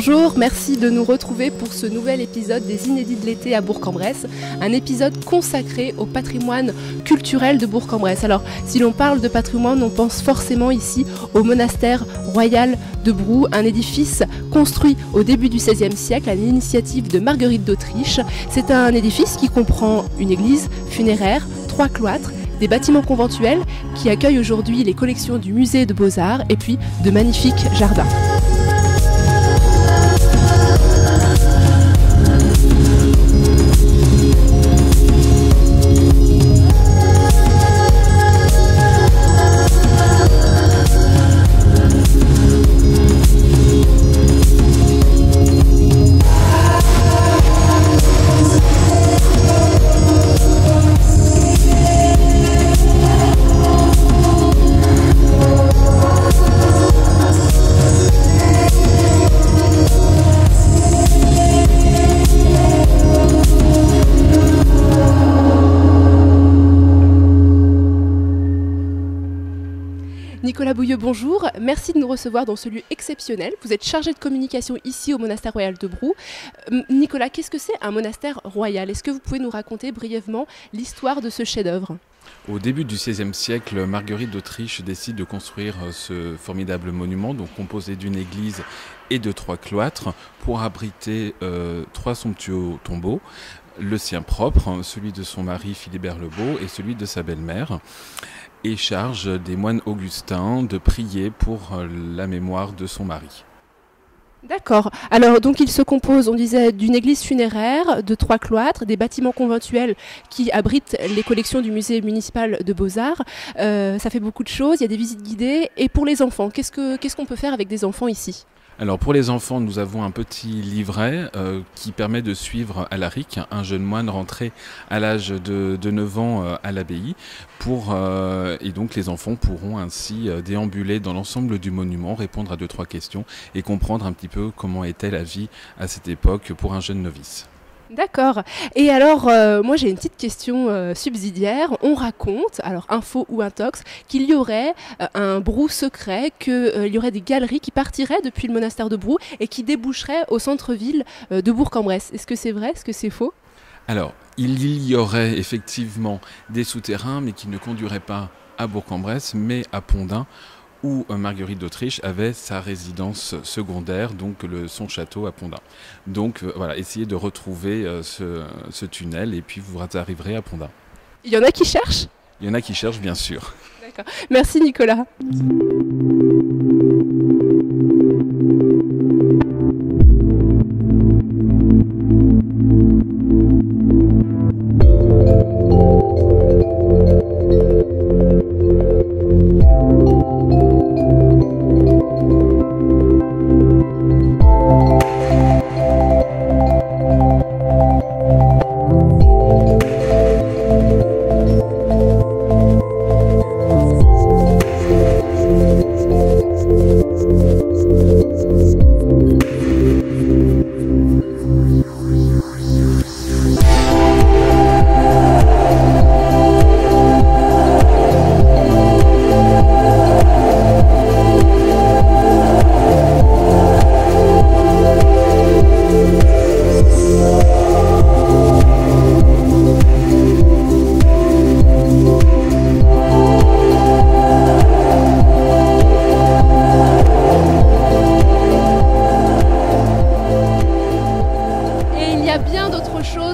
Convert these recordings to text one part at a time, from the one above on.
Bonjour, merci de nous retrouver pour ce nouvel épisode des Inédits de l'été à Bourg-en-Bresse, un épisode consacré au patrimoine culturel de Bourg-en-Bresse. Alors, si l'on parle de patrimoine, on pense forcément ici au monastère royal de Brou, un édifice construit au début du XVIe siècle à l'initiative de Marguerite d'Autriche. C'est un édifice qui comprend une église funéraire, 3 cloîtres, des bâtiments conventuels qui accueillent aujourd'hui les collections du musée de Beaux-Arts et puis de magnifiques jardins. Nicolas Bouilleux, bonjour. Merci de nous recevoir dans ce lieu exceptionnel. Vous êtes chargé de communication ici au monastère royal de Brou. Nicolas, qu'est-ce que c'est un monastère royal? Est-ce que vous pouvez nous raconter brièvement l'histoire de ce chef-d'œuvre? Au début du XVIe siècle, Marguerite d'Autriche décide de construire ce formidable monument, donc composé d'une église et de 3 cloîtres, pour abriter 3 somptueux tombeaux, le sien propre, celui de son mari Philibert le Beau et celui de sa belle-mère, et charge des moines augustins de prier pour la mémoire de son mari. D'accord. Alors, donc il se compose, on disait, d'une église funéraire, de 3 cloîtres, des bâtiments conventuels qui abritent les collections du musée municipal de Beaux-Arts. Ça fait beaucoup de choses, il y a des visites guidées. Et pour les enfants, qu'est-ce qu'on peut faire avec des enfants ici ? Alors pour les enfants, nous avons un petit livret qui permet de suivre Alaric, un jeune moine rentré à l'âge de 9 ans à l'abbaye. Et donc les enfants pourront ainsi déambuler dans l'ensemble du monument, répondre à 2-3 questions et comprendre un petit peu comment était la vie à cette époque pour un jeune novice. D'accord. Et alors, moi j'ai une petite question subsidiaire. On raconte, alors info ou intox, qu'il y aurait un Brou secret, qu'il y aurait des galeries qui partiraient depuis le monastère de Brou et qui déboucheraient au centre-ville de Bourg-en-Bresse. Est-ce que c'est vrai? Est-ce que c'est faux? Alors, il y aurait effectivement des souterrains, mais qui ne conduiraient pas à Bourg-en-Bresse, mais à Pondin, où Marguerite d'Autriche avait sa résidence secondaire, donc son château à Pondin. Donc voilà, essayez de retrouver ce tunnel et puis vous arriverez à Pondin. Il y en a qui cherchent? Il y en a qui cherchent, bien sûr. D'accord. Merci Nicolas.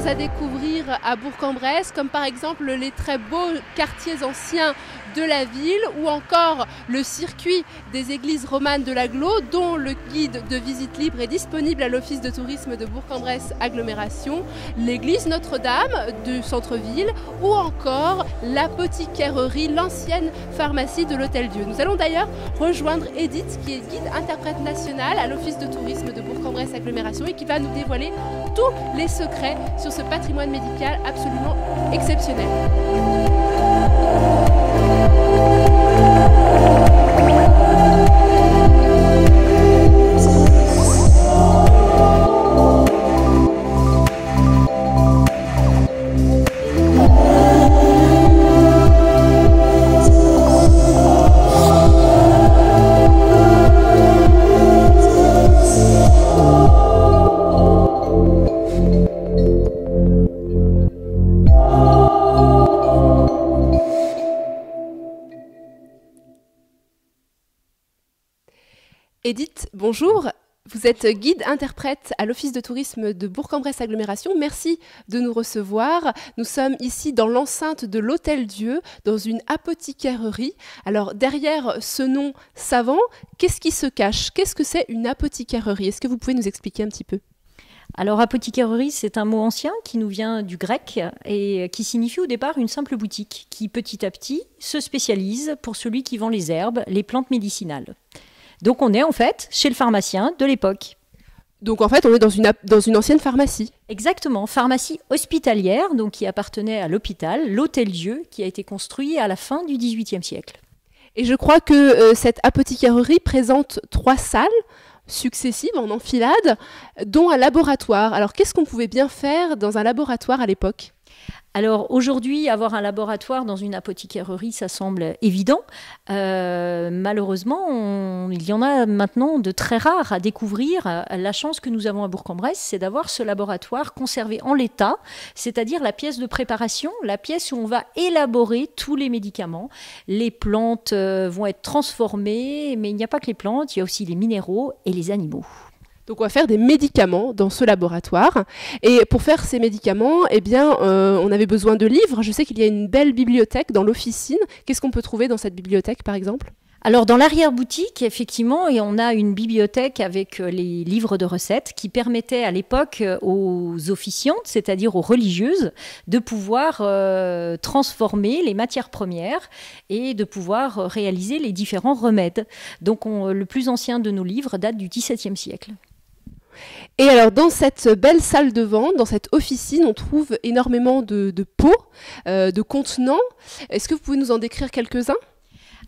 À découvrir à Bourg-en-Bresse, comme par exemple les très beaux quartiers anciens de la ville ou encore le circuit des églises romanes de l'Agglo, dont le guide de visite libre est disponible à l'office de tourisme de Bourg-en-Bresse Agglomération, l'église Notre-Dame du centre-ville ou encore l'apothicairerie, l'ancienne pharmacie de l'Hôtel-Dieu. Nous allons d'ailleurs rejoindre Edith qui est guide interprète nationale à l'office de tourisme de Bourg-en-Bresse Agglomération et qui va nous dévoiler tous les secrets sur ce patrimoine médical absolument exceptionnel. Edith, bonjour. Vous êtes guide-interprète à l'Office de tourisme de Bourg-en-Bresse Agglomération. Merci de nous recevoir. Nous sommes ici dans l'enceinte de l'Hôtel-Dieu, dans une apothicairerie. Alors, derrière ce nom savant, qu'est-ce qui se cache? Qu'est-ce que c'est une apothicairerie? Est-ce que vous pouvez nous expliquer un petit peu? Alors, apothicairerie, c'est un mot ancien qui nous vient du grec et qui signifie au départ une simple boutique qui, petit à petit, se spécialise pour celui qui vend les herbes, les plantes médicinales. Donc, on est en fait chez le pharmacien de l'époque. Donc, en fait, on est dans une ancienne pharmacie. Exactement, pharmacie hospitalière, donc qui appartenait à l'hôpital, l'Hôtel-Dieu, qui a été construit à la fin du XVIIIe siècle. Et je crois que cette apothicairerie présente 3 salles successives en enfilade, dont un laboratoire. Alors, qu'est-ce qu'on pouvait bien faire dans un laboratoire à l'époque? Alors aujourd'hui, avoir un laboratoire dans une apothicairerie, ça semble évident. Malheureusement, il y en a maintenant de très rares à découvrir. La chance que nous avons à Bourg-en-Bresse, c'est d'avoir ce laboratoire conservé en l'état, c'est-à-dire la pièce de préparation, la pièce où on va élaborer tous les médicaments. Les plantes vont être transformées, mais il n'y a pas que les plantes, il y a aussi les minéraux et les animaux. Donc on va faire des médicaments dans ce laboratoire. Et pour faire ces médicaments, eh bien, on avait besoin de livres. Je sais qu'il y a une belle bibliothèque dans l'officine. Qu'est-ce qu'on peut trouver dans cette bibliothèque, par exemple ? Alors dans l'arrière-boutique, effectivement, et on a une bibliothèque avec les livres de recettes qui permettaient à l'époque aux officiantes, c'est-à-dire aux religieuses, de pouvoir transformer les matières premières et de pouvoir réaliser les différents remèdes. Donc le plus ancien de nos livres date du XVIIe siècle. Et alors, dans cette belle salle de vente, dans cette officine, on trouve énormément de pots, de contenants. Est-ce que vous pouvez nous en décrire quelques-uns ?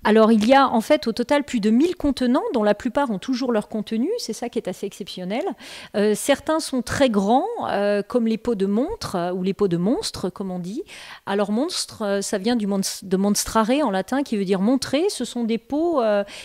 Alors, il y a en fait au total plus de 1000 contenants, dont la plupart ont toujours leur contenu. C'est ça qui est assez exceptionnel. Certains sont très grands, comme les pots de montre ou les pots de monstre, comme on dit. Alors, monstre, ça vient de monstrare en latin, qui veut dire montrer. Ce sont des pots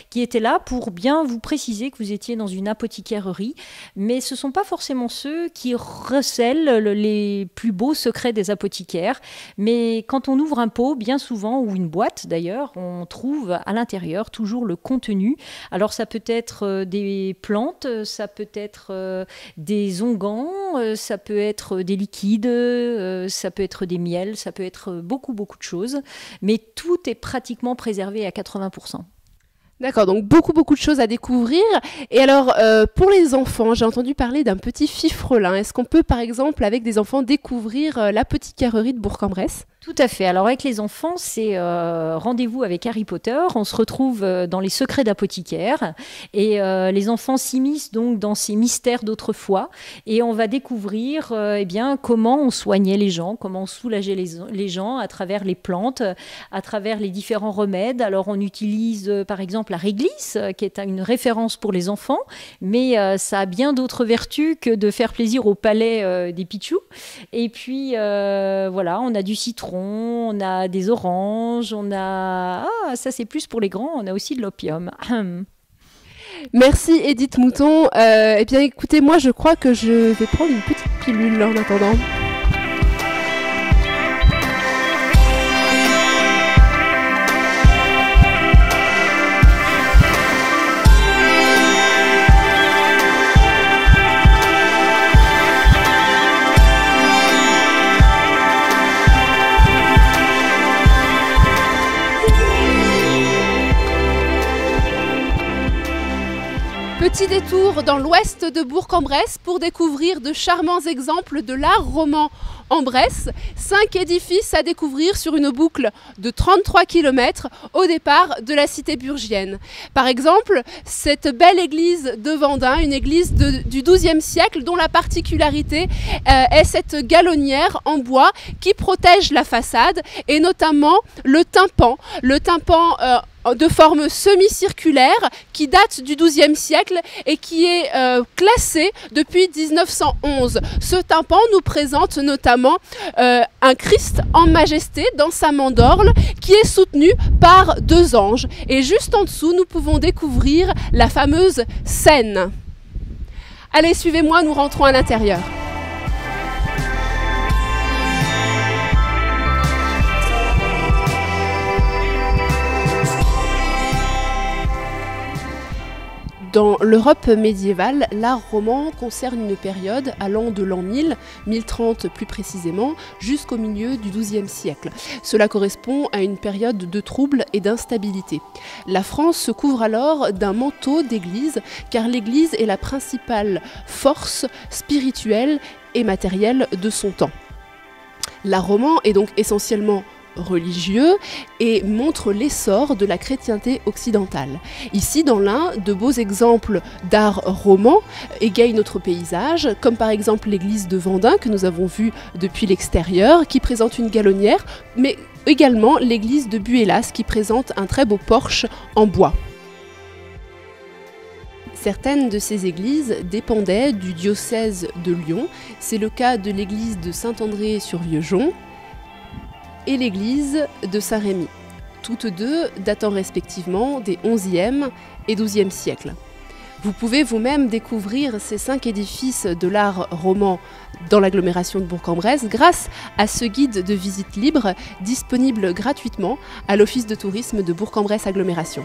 qui étaient là pour bien vous préciser que vous étiez dans une apothicairerie. Mais ce ne sont pas forcément ceux qui recèlent les plus beaux secrets des apothicaires. Mais quand on ouvre un pot, bien souvent, ou une boîte d'ailleurs, on trouve à l'intérieur toujours le contenu. Alors ça peut être des plantes, ça peut être des onguents, ça peut être des liquides, ça peut être des miels, ça peut être beaucoup de choses, mais tout est pratiquement préservé à 80%. D'accord, donc beaucoup de choses à découvrir. Et alors, pour les enfants, j'ai entendu parler d'un petit fifrelin. Est-ce qu'on peut, par exemple, avec des enfants, découvrir l'apothicairerie de Bourg-en-Bresse ? Tout à fait. Alors avec les enfants, c'est rendez-vous avec Harry Potter. On se retrouve dans les secrets d'apothicaire et les enfants s'immiscent donc dans ces mystères d'autrefois et on va découvrir eh bien comment on soignait les gens, comment on soulageait les gens à travers les plantes, à travers les différents remèdes. Alors on utilise par exemple la réglisse qui est une référence pour les enfants, mais ça a bien d'autres vertus que de faire plaisir au palais des pitchous. Et puis voilà, on a du citron, on a des oranges, on a... Ah, ça c'est plus pour les grands, on a aussi de l'opium. Merci Edith Mouton. Eh bien écoutez, moi je crois que je vais prendre une petite pilule en attendant. Petit détour dans l'ouest de Bourg-en-Bresse pour découvrir de charmants exemples de l'art roman en Bresse. 5 édifices à découvrir sur une boucle de 33 km au départ de la cité burgienne. Par exemple, cette belle église de Vendin, une église du XIIe siècle dont la particularité est cette galonnière en bois qui protège la façade et notamment le tympan. Le tympan de forme semi-circulaire qui date du XIIe siècle et qui est classé depuis 1911. Ce tympan nous présente notamment un Christ en majesté dans sa mandorle qui est soutenu par 2 anges. Et juste en dessous, nous pouvons découvrir la fameuse Seine. Allez, suivez-moi, nous rentrons à l'intérieur. Dans l'Europe médiévale, l'art roman concerne une période allant de l'an 1000, 1030 plus précisément, jusqu'au milieu du XIIe siècle. Cela correspond à une période de troubles et d'instabilité. La France se couvre alors d'un manteau d'église, car l'église est la principale force spirituelle et matérielle de son temps. L'art roman est donc essentiellement religieux et montre l'essor de la chrétienté occidentale. Ici, dans l'Ain, de beaux exemples d'art roman égayent notre paysage, comme par exemple l'église de Vendin que nous avons vue depuis l'extérieur, qui présente une galonnière, mais également l'église de Buélas qui présente un très beau porche en bois. Certaines de ces églises dépendaient du diocèse de Lyon. C'est le cas de l'église de Saint-André-sur-Vieuxjon et l'église de Saint-Rémy, toutes deux datant respectivement des XIe et XIIe siècles. Vous pouvez vous-même découvrir ces 5 édifices de l'art roman dans l'agglomération de Bourg-en-Bresse grâce à ce guide de visite libre disponible gratuitement à l'Office de tourisme de Bourg-en-Bresse Agglomération.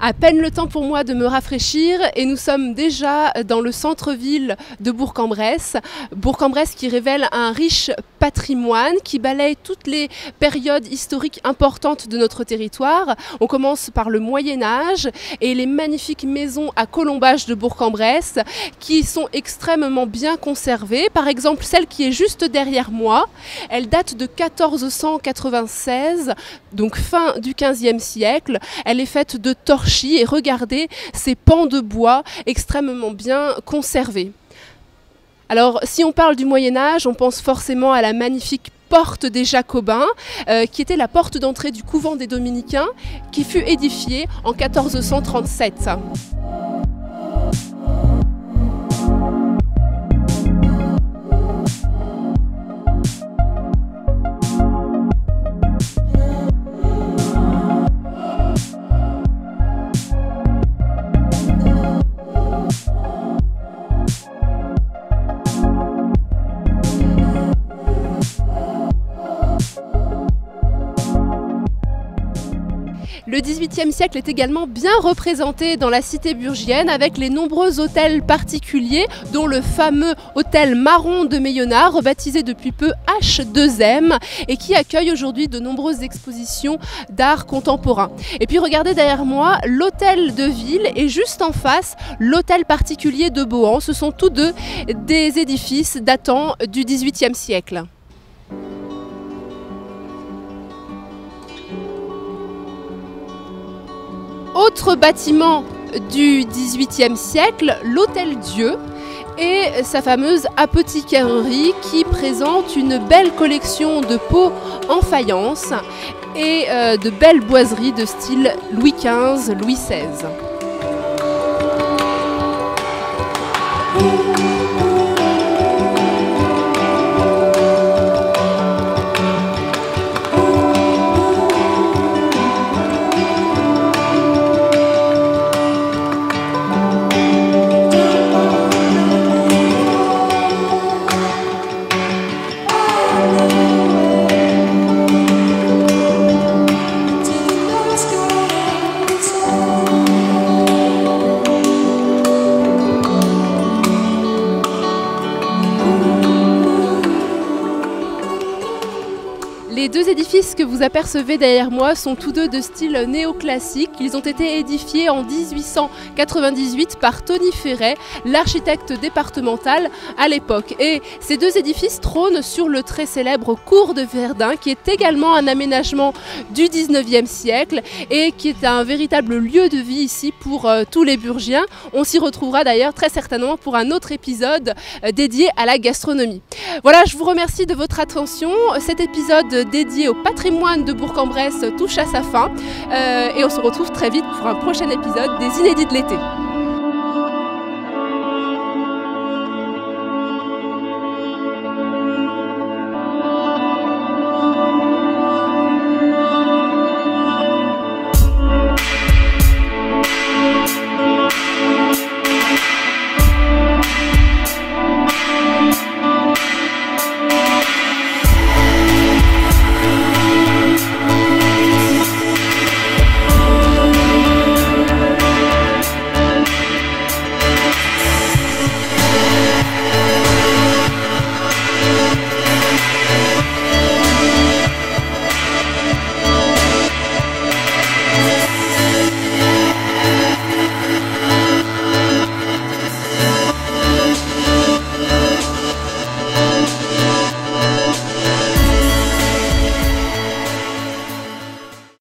À peine le temps pour moi de me rafraîchir et nous sommes déjà dans le centre-ville de Bourg-en-Bresse. Bourg-en-Bresse qui révèle un riche patrimoine qui balaye toutes les périodes historiques importantes de notre territoire. On commence par le Moyen-Âge et les magnifiques maisons à colombage de Bourg-en-Bresse qui sont extrêmement bien conservées. Par exemple, celle qui est juste derrière moi, elle date de 1496, donc fin du XVe siècle. Elle est faite de torchis et regardez ces pans de bois extrêmement bien conservés. Alors, si on parle du Moyen-Âge, on pense forcément à la magnifique porte des Jacobins, qui était la porte d'entrée du couvent des Dominicains, qui fut édifiée en 1437. Le XVIIIe siècle est également bien représenté dans la cité burgienne avec les nombreux hôtels particuliers, dont le fameux hôtel Marron de Meillonnard, rebaptisé depuis peu H2M, et qui accueille aujourd'hui de nombreuses expositions d'art contemporain. Et puis regardez derrière moi l'hôtel de ville et juste en face l'hôtel particulier de Bohan. Ce sont tous deux des édifices datant du XVIIIe siècle. Autre bâtiment du XVIIIe siècle, l'Hôtel-Dieu et sa fameuse apothicairerie qui présente une belle collection de pots en faïence et de belles boiseries de style Louis XV, Louis XVI. Les deux édifices que vous apercevez derrière moi sont tous deux de style néoclassique. Ils ont été édifiés en 1898 par Tony Ferret, l'architecte départemental à l'époque. Et ces deux édifices trônent sur le très célèbre cours de Verdun, qui est également un aménagement du 19e siècle et qui est un véritable lieu de vie ici pour tous les Burgiens. On s'y retrouvera d'ailleurs très certainement pour un autre épisode dédié à la gastronomie. Voilà, je vous remercie de votre attention. Cet épisode dédié au patrimoine de Bourg-en-Bresse touche à sa fin et on se retrouve très vite pour un prochain épisode des Inédits de l'été.